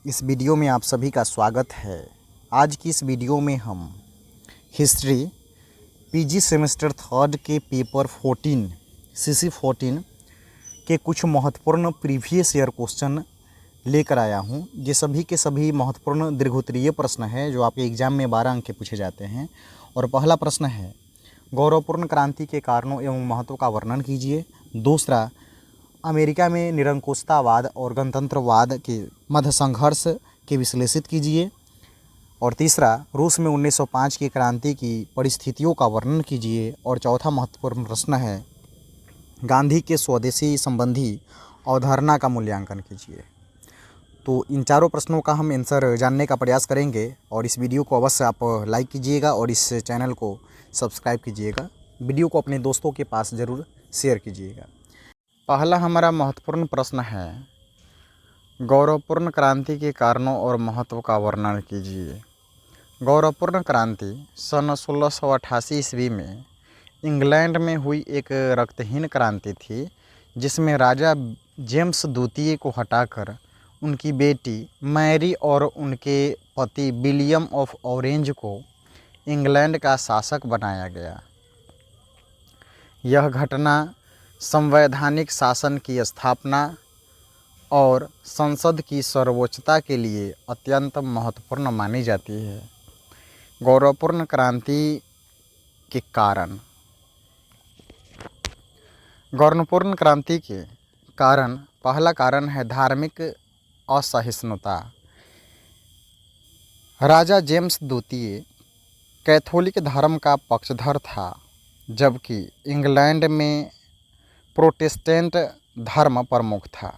इस वीडियो में आप सभी का स्वागत है। आज की इस वीडियो में हम हिस्ट्री पीजी सेमेस्टर थर्ड के पेपर 14 सीसी 14 के कुछ महत्वपूर्ण प्रीवियस ईयर क्वेश्चन लेकर आया हूं। ये सभी के सभी महत्वपूर्ण दीर्घोत्तरीय प्रश्न है जो आपके एग्जाम में 12 अंक के पूछे जाते हैं। और पहला प्रश्न है, गौरवपूर्ण क्रांति के कारणों एवं महत्व का वर्णन कीजिए। दूसरा, अमेरिका में निरंकुशतावाद और गणतंत्रवाद के मध्य संघर्ष के विश्लेषित कीजिए। और तीसरा, रूस में 1905 की क्रांति की परिस्थितियों का वर्णन कीजिए। और चौथा महत्वपूर्ण प्रश्न है, गांधी के स्वदेशी संबंधी अवधारणा का मूल्यांकन कीजिए। तो इन चारों प्रश्नों का हम आंसर जानने का प्रयास करेंगे और इस वीडियो को अवश्य आप लाइक कीजिएगा और इस चैनल को सब्सक्राइब कीजिएगा। वीडियो को अपने दोस्तों के पास ज़रूर शेयर कीजिएगा। पहला हमारा महत्वपूर्ण प्रश्न है, गौरवपूर्ण क्रांति के कारणों और महत्व का वर्णन कीजिए। गौरवपूर्ण क्रांति सन 1688 ईस्वी में इंग्लैंड में हुई एक रक्तहीन क्रांति थी, जिसमें राजा जेम्स द्वितीय को हटाकर उनकी बेटी मैरी और उनके पति विलियम ऑफ ऑरेंज को इंग्लैंड का शासक बनाया गया। यह घटना संवैधानिक शासन की स्थापना और संसद की सर्वोच्चता के लिए अत्यंत महत्वपूर्ण मानी जाती है। गौरवपूर्ण क्रांति के कारण। गौरवपूर्ण क्रांति के कारण पहला कारण है धार्मिक असहिष्णुता। राजा जेम्स द्वितीय कैथोलिक धर्म का पक्षधर था, जबकि इंग्लैंड में प्रोटेस्टेंट धर्म प्रमुख था।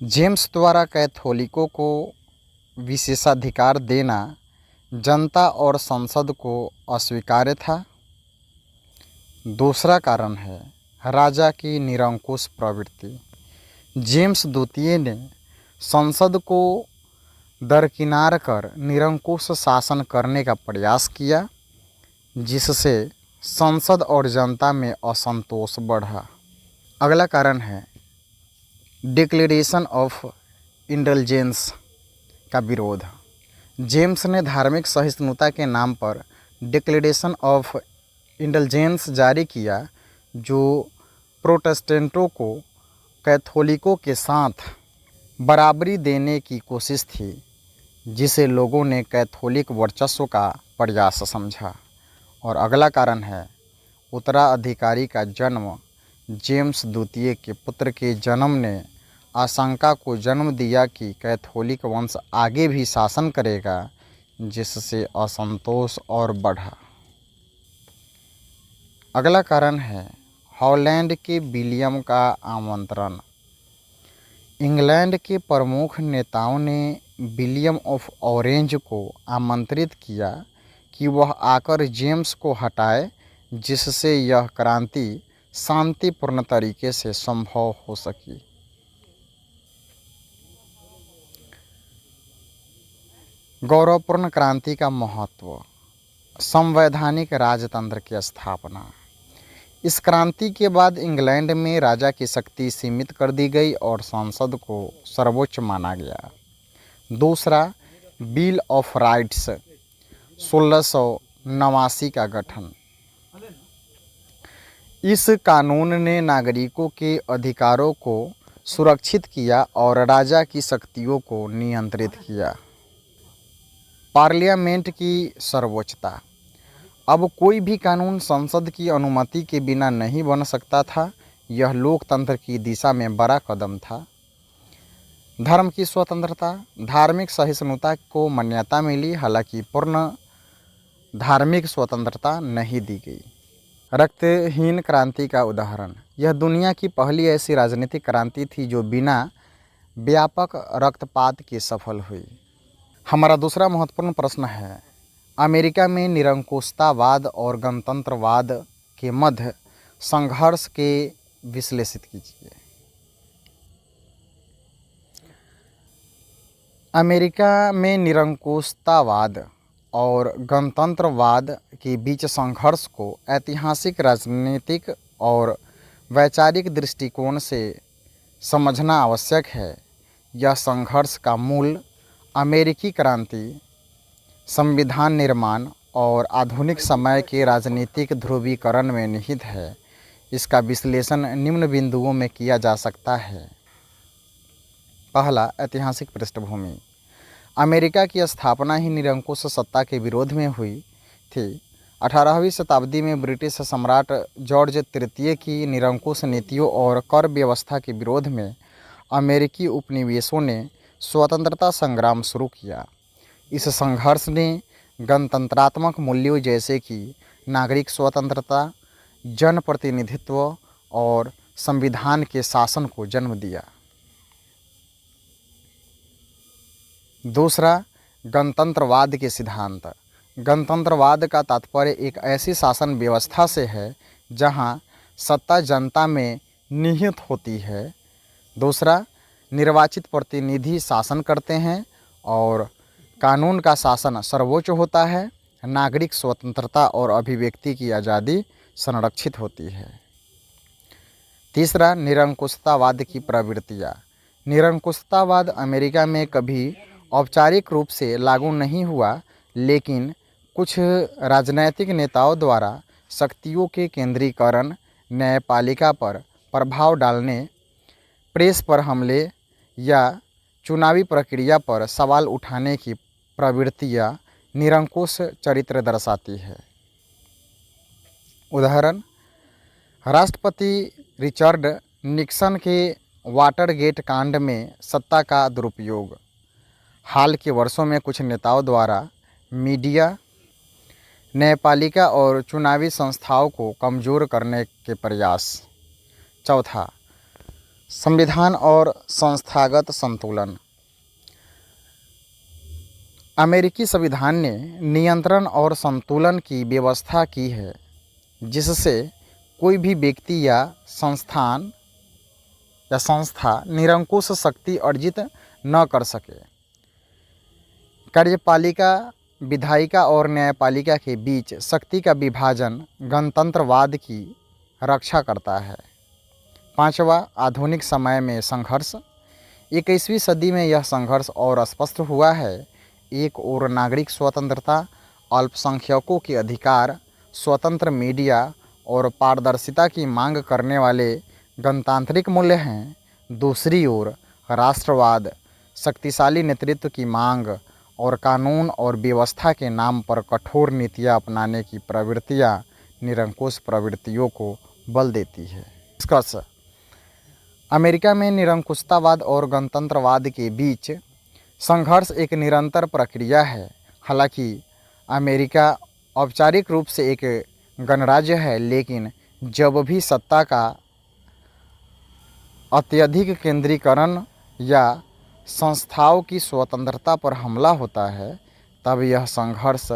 जेम्स द्वारा कैथोलिकों को विशेषाधिकार देना जनता और संसद को अस्वीकार्य था। दूसरा कारण है राजा की निरंकुश प्रवृत्ति। जेम्स द्वितीय ने संसद को दरकिनार कर निरंकुश शासन करने का प्रयास किया, जिससे संसद और जनता में असंतोष बढ़ा। अगला कारण है डिक्लेरेशन ऑफ इंडल्जेंस का विरोध। जेम्स ने धार्मिक सहिष्णुता के नाम पर डिक्लेरेशन ऑफ इंडल्जेंस जारी किया, जो प्रोटेस्टेंटों को कैथोलिकों के साथ बराबरी देने की कोशिश थी, जिसे लोगों ने कैथोलिक वर्चस्व का प्रयास समझा। और अगला कारण है उत्तराधिकारी का जन्म। जेम्स द्वितीय के पुत्र के जन्म ने आशंका को जन्म दिया कि कैथोलिक वंश आगे भी शासन करेगा, जिससे असंतोष और बढ़ा। अगला कारण है हॉलैंड के विलियम का आमंत्रण। इंग्लैंड के प्रमुख नेताओं ने विलियम ऑफ ऑरेंज को आमंत्रित किया कि वह आकर जेम्स को हटाए, जिससे यह क्रांति शांतिपूर्ण तरीके से संभव हो सकी। गौरवपूर्ण क्रांति का महत्व। संवैधानिक राजतंत्र की स्थापना। इस क्रांति के बाद इंग्लैंड में राजा की शक्ति सीमित कर दी गई और संसद को सर्वोच्च माना गया। दूसरा, बिल ऑफ राइट्स 1689 का गठन। इस कानून ने नागरिकों के अधिकारों को सुरक्षित किया और राजा की शक्तियों को नियंत्रित किया। पार्लियामेंट की सर्वोच्चता। अब कोई भी कानून संसद की अनुमति के बिना नहीं बन सकता था। यह लोकतंत्र की दिशा में बड़ा कदम था। धर्म की स्वतंत्रता। धार्मिक सहिष्णुता को मान्यता मिली, हालांकि पूर्ण धार्मिक स्वतंत्रता नहीं दी गई। रक्तहीन क्रांति का उदाहरण। यह दुनिया की पहली ऐसी राजनीतिक क्रांति थी जो बिना व्यापक रक्तपात के सफल हुई। हमारा दूसरा महत्वपूर्ण प्रश्न है, अमेरिका में निरंकुशतावाद और गणतंत्रवाद के मध्य संघर्ष के विश्लेषित कीजिए। अमेरिका में निरंकुशतावाद और गणतंत्रवाद के बीच संघर्ष को ऐतिहासिक, राजनीतिक और वैचारिक दृष्टिकोण से समझना आवश्यक है। यह संघर्ष का मूल अमेरिकी क्रांति संविधान निर्माण और आधुनिक समय के राजनीतिक ध्रुवीकरण में निहित है। इसका विश्लेषण निम्न बिंदुओं में किया जा सकता है। पहला, ऐतिहासिक पृष्ठभूमि। अमेरिका की स्थापना ही निरंकुश सत्ता के विरोध में हुई थी। 18वीं शताब्दी में ब्रिटिश सम्राट जॉर्ज तृतीय की निरंकुश नीतियों और कर व्यवस्था के विरोध में अमेरिकी उपनिवेशों ने स्वतंत्रता संग्राम शुरू किया। इस संघर्ष ने गणतंत्रात्मक मूल्यों जैसे कि नागरिक स्वतंत्रता, जनप्रतिनिधित्व और संविधान के शासन को जन्म दिया। दूसरा, गणतंत्रवाद के सिद्धांत। गणतंत्रवाद का तात्पर्य एक ऐसी शासन व्यवस्था से है जहां सत्ता जनता में निहित होती है। दूसरा, निर्वाचित प्रतिनिधि शासन करते हैं और कानून का शासन सर्वोच्च होता है। नागरिक स्वतंत्रता और अभिव्यक्ति की आज़ादी संरक्षित होती है। तीसरा, निरंकुशतावाद की प्रवृत्तियाँ। निरंकुशतावाद अमेरिका में कभी औपचारिक रूप से लागू नहीं हुआ, लेकिन कुछ राजनैतिक नेताओं द्वारा शक्तियों के केंद्रीकरण, न्यायपालिका पर प्रभाव डालने, प्रेस पर हमले या चुनावी प्रक्रिया पर सवाल उठाने की प्रवृत्तियाँ निरंकुश चरित्र दर्शाती है। उदाहरण, राष्ट्रपति रिचर्ड निक्सन के वाटरगेट कांड में सत्ता का दुरुपयोग। हाल के वर्षों में कुछ नेताओं द्वारा मीडिया, न्यायपालिका और चुनावी संस्थाओं को कमज़ोर करने के प्रयास। चौथा, संविधान और संस्थागत संतुलन। अमेरिकी संविधान ने नियंत्रण और संतुलन की व्यवस्था की है, जिससे कोई भी व्यक्ति या संस्थान या संस्था निरंकुश शक्ति अर्जित न कर सके। कार्यपालिका, विधायिका और न्यायपालिका के बीच शक्ति का विभाजन गणतंत्रवाद की रक्षा करता है। पांचवा, आधुनिक समय में संघर्ष। 21वीं सदी में यह संघर्ष और स्पष्ट हुआ है। एक ओर नागरिक स्वतंत्रता, अल्पसंख्यकों के अधिकार, स्वतंत्र मीडिया और पारदर्शिता की मांग करने वाले गणतांत्रिक मूल्य हैं। दूसरी ओर राष्ट्रवाद, शक्तिशाली नेतृत्व की मांग और कानून और व्यवस्था के नाम पर कठोर नीतियां अपनाने की प्रवृत्तियां निरंकुश प्रवृत्तियों को बल देती है। निष्कर्ष, अमेरिका में निरंकुशतावाद और गणतंत्रवाद के बीच संघर्ष एक निरंतर प्रक्रिया है। हालांकि अमेरिका औपचारिक रूप से एक गणराज्य है, लेकिन जब भी सत्ता का अत्यधिक केंद्रीकरण या संस्थाओं की स्वतंत्रता पर हमला होता है, तब यह संघर्ष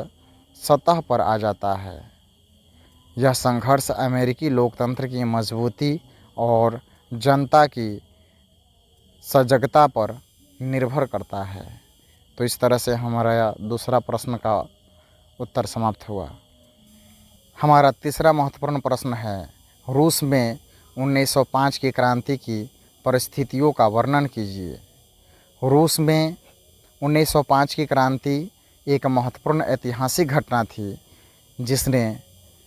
सतह पर आ जाता है। यह संघर्ष अमेरिकी लोकतंत्र की मजबूती और जनता की सजगता पर निर्भर करता है। तो इस तरह से हमारा दूसरा प्रश्न का उत्तर समाप्त हुआ। हमारा तीसरा महत्वपूर्ण प्रश्न है, रूस में 1905 की क्रांति की परिस्थितियों का वर्णन कीजिए। रूस में 1905 की क्रांति एक महत्वपूर्ण ऐतिहासिक घटना थी, जिसने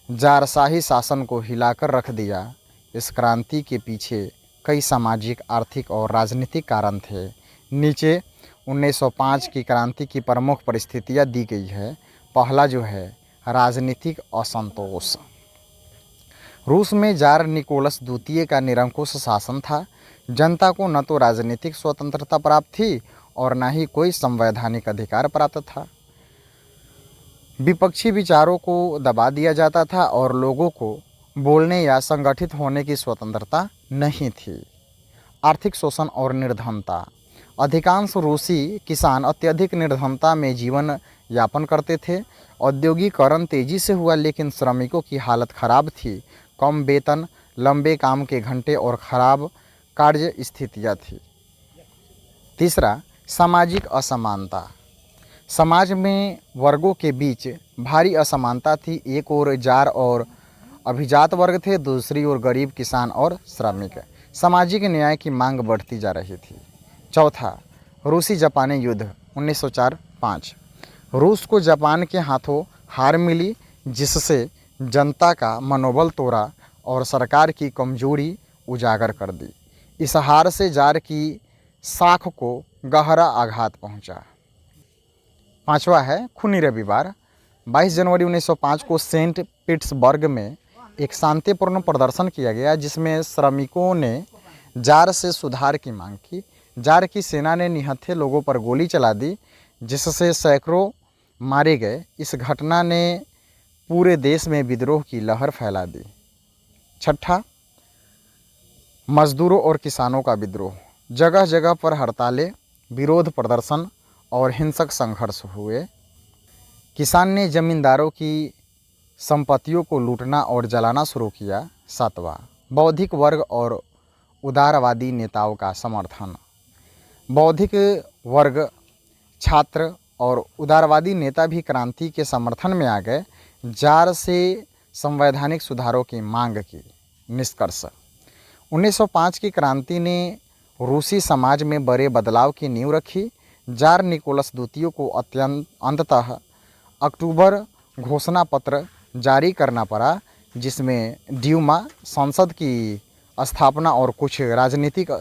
जारशाही शासन को हिलाकर रख दिया। इस क्रांति के पीछे कई सामाजिक, आर्थिक और राजनीतिक कारण थे। नीचे 1905 की क्रांति की प्रमुख परिस्थितियां दी गई है। पहला जो है, राजनीतिक असंतोष। रूस में जार निकोलस द्वितीय का निरंकुश शासन था। जनता को न तो राजनीतिक स्वतंत्रता प्राप्त थी और न ही कोई संवैधानिक अधिकार प्राप्त था। विपक्षी विचारों को दबा दिया जाता था और लोगों को बोलने या संगठित होने की स्वतंत्रता नहीं थी। आर्थिक शोषण और निर्धनता। अधिकांश रूसी किसान अत्यधिक निर्धनता में जीवन यापन करते थे। औद्योगिकरण तेजी से हुआ, लेकिन श्रमिकों की हालत खराब थी। कम वेतन, लंबे काम के घंटे और खराब कार्य स्थितियाँ थी। तीसरा, सामाजिक असमानता। समाज में वर्गों के बीच भारी असमानता थी। एक ओर जार और अभिजात वर्ग थे, दूसरी ओर गरीब किसान और श्रमिक। सामाजिक न्याय की मांग बढ़ती जा रही थी। चौथा, रूसी जापानी युद्ध। 1904-5। रूस को जापान के हाथों हार मिली, जिससे जनता का मनोबल तोड़ा और सरकार की कमजोरी उजागर कर दी। इस हार से जार की साख को गहरा आघात पहुंचा। 5वां है खूनी रविवार। 22 जनवरी 1905 को सेंट पीटर्सबर्ग में एक शांतिपूर्ण प्रदर्शन किया गया, जिसमें श्रमिकों ने जार से सुधार की मांग की। जार की सेना ने निहत्थे लोगों पर गोली चला दी, जिससे सैकड़ों मारे गए। इस घटना ने पूरे देश में विद्रोह की लहर फैला दी। 6, मजदूरों और किसानों का विद्रोह। जगह जगह पर हड़तालें, विरोध प्रदर्शन और हिंसक संघर्ष हुए। किसान ने जमींदारों की संपत्तियों को लूटना और जलाना शुरू किया। 7वां, बौद्धिक वर्ग और उदारवादी नेताओं का समर्थन। बौद्धिक वर्ग, छात्र और उदारवादी नेता भी क्रांति के समर्थन में आ गए। जार से संवैधानिक सुधारों की मांग की। निष्कर्ष, 1905 की क्रांति ने रूसी समाज में बड़े बदलाव की नींव रखी। जार निकोलस द्वितीय को अंततः अक्टूबर घोषणा पत्र जारी करना पड़ा, जिसमें ड्यूमा, संसद की स्थापना और कुछ राजनीतिक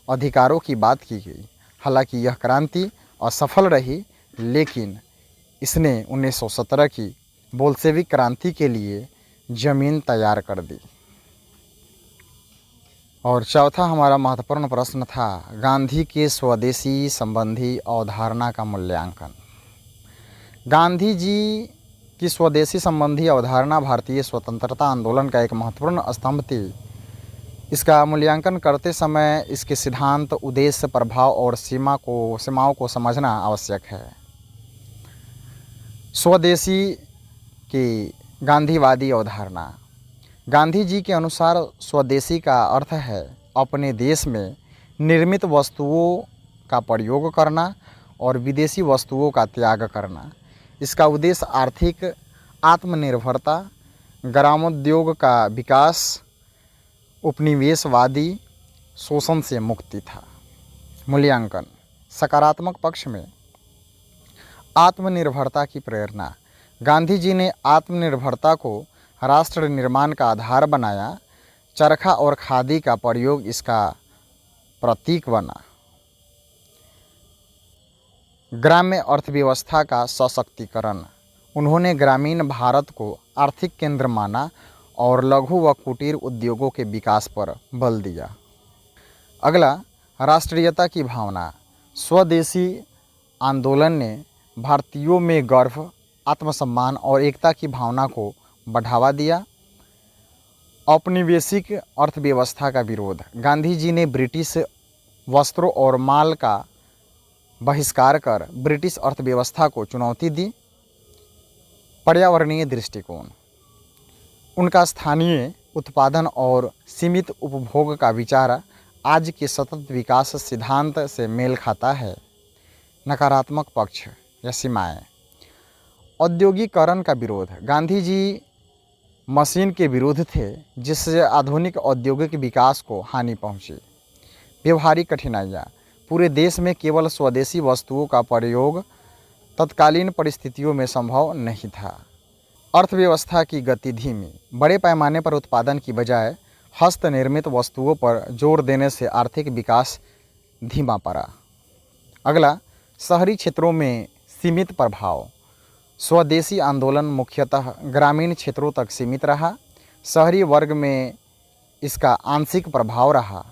अधिकारों की बात की गई। हालांकि यह क्रांति असफल रही, लेकिन इसने 1917 की बोल्शेविक क्रांति के लिए जमीन तैयार कर दी। और चौथा हमारा महत्वपूर्ण प्रश्न था, गांधी के स्वदेशी संबंधी अवधारणा का मूल्यांकन। गांधी जी की स्वदेशी संबंधी अवधारणा भारतीय स्वतंत्रता आंदोलन का एक महत्वपूर्ण स्तंभ थी। इसका मूल्यांकन करते समय इसके सिद्धांत, उद्देश्य, प्रभाव और सीमाओं को समझना आवश्यक है। स्वदेशी की गांधीवादी अवधारणा। गांधी जी के अनुसार स्वदेशी का अर्थ है अपने देश में निर्मित वस्तुओं का प्रयोग करना और विदेशी वस्तुओं का त्याग करना। इसका उद्देश्य आर्थिक आत्मनिर्भरता, ग्रामोद्योग का विकास, उपनिवेशवादी शोषण से मुक्ति था। मूल्यांकन। सकारात्मक पक्ष में आत्मनिर्भरता की प्रेरणा। गांधी जी ने आत्मनिर्भरता को राष्ट्र निर्माण का आधार बनाया। चरखा और खादी का प्रयोग इसका प्रतीक बना। ग्राम्य अर्थव्यवस्था का सशक्तिकरण। उन्होंने ग्रामीण भारत को आर्थिक केंद्र माना और लघु व कुटीर उद्योगों के विकास पर बल दिया। अगला, राष्ट्रीयता की भावना। स्वदेशी आंदोलन ने भारतीयों में गर्व, आत्मसम्मान और एकता की भावना को बढ़ावा दिया। औपनिवेशिक अर्थव्यवस्था का विरोध। गांधी जी ने ब्रिटिश वस्त्रों और माल का बहिष्कार कर ब्रिटिश अर्थव्यवस्था को चुनौती दी। पर्यावरणीय दृष्टिकोण। उनका स्थानीय उत्पादन और सीमित उपभोग का विचार आज के सतत विकास सिद्धांत से मेल खाता है। नकारात्मक पक्ष या सीमाएं। औद्योगिकरण का विरोध। गांधी जी मशीन के विरुद्ध थे, जिससे आधुनिक औद्योगिक विकास को हानि पहुंची। व्यवहारिक कठिनाइयाँ। पूरे देश में केवल स्वदेशी वस्तुओं का प्रयोग तत्कालीन परिस्थितियों में संभव नहीं था। अर्थव्यवस्था की गति धीमी। बड़े पैमाने पर उत्पादन की बजाय हस्तनिर्मित वस्तुओं पर जोर देने से आर्थिक विकास धीमा पड़ा। अगला, शहरी क्षेत्रों में सीमित प्रभाव। स्वदेशी आंदोलन मुख्यतः ग्रामीण क्षेत्रों तक सीमित रहा। शहरी वर्ग में इसका आंशिक प्रभाव रहा।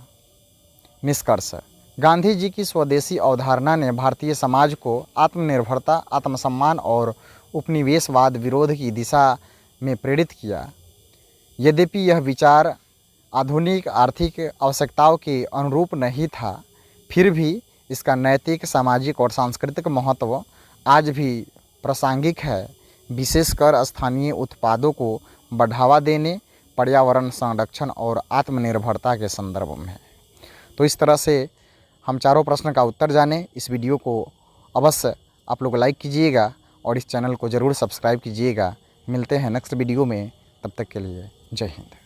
निष्कर्ष, गांधी जी की स्वदेशी अवधारणा ने भारतीय समाज को आत्मनिर्भरता, आत्मसम्मान और उपनिवेशवाद विरोध की दिशा में प्रेरित किया। यद्यपि यह विचार आधुनिक आर्थिक आवश्यकताओं के अनुरूप नहीं था, फिर भी इसका नैतिक, सामाजिक और सांस्कृतिक महत्व आज भी प्रासंगिक है, विशेषकर स्थानीय उत्पादों को बढ़ावा देने, पर्यावरण संरक्षण और आत्मनिर्भरता के संदर्भ में। तो इस तरह से हम चारों प्रश्न का उत्तर जाने। इस वीडियो को अवश्य आप लोग लाइक कीजिएगा और इस चैनल को ज़रूर सब्सक्राइब कीजिएगा। मिलते हैं नेक्स्ट वीडियो में, तब तक के लिए जय हिंद।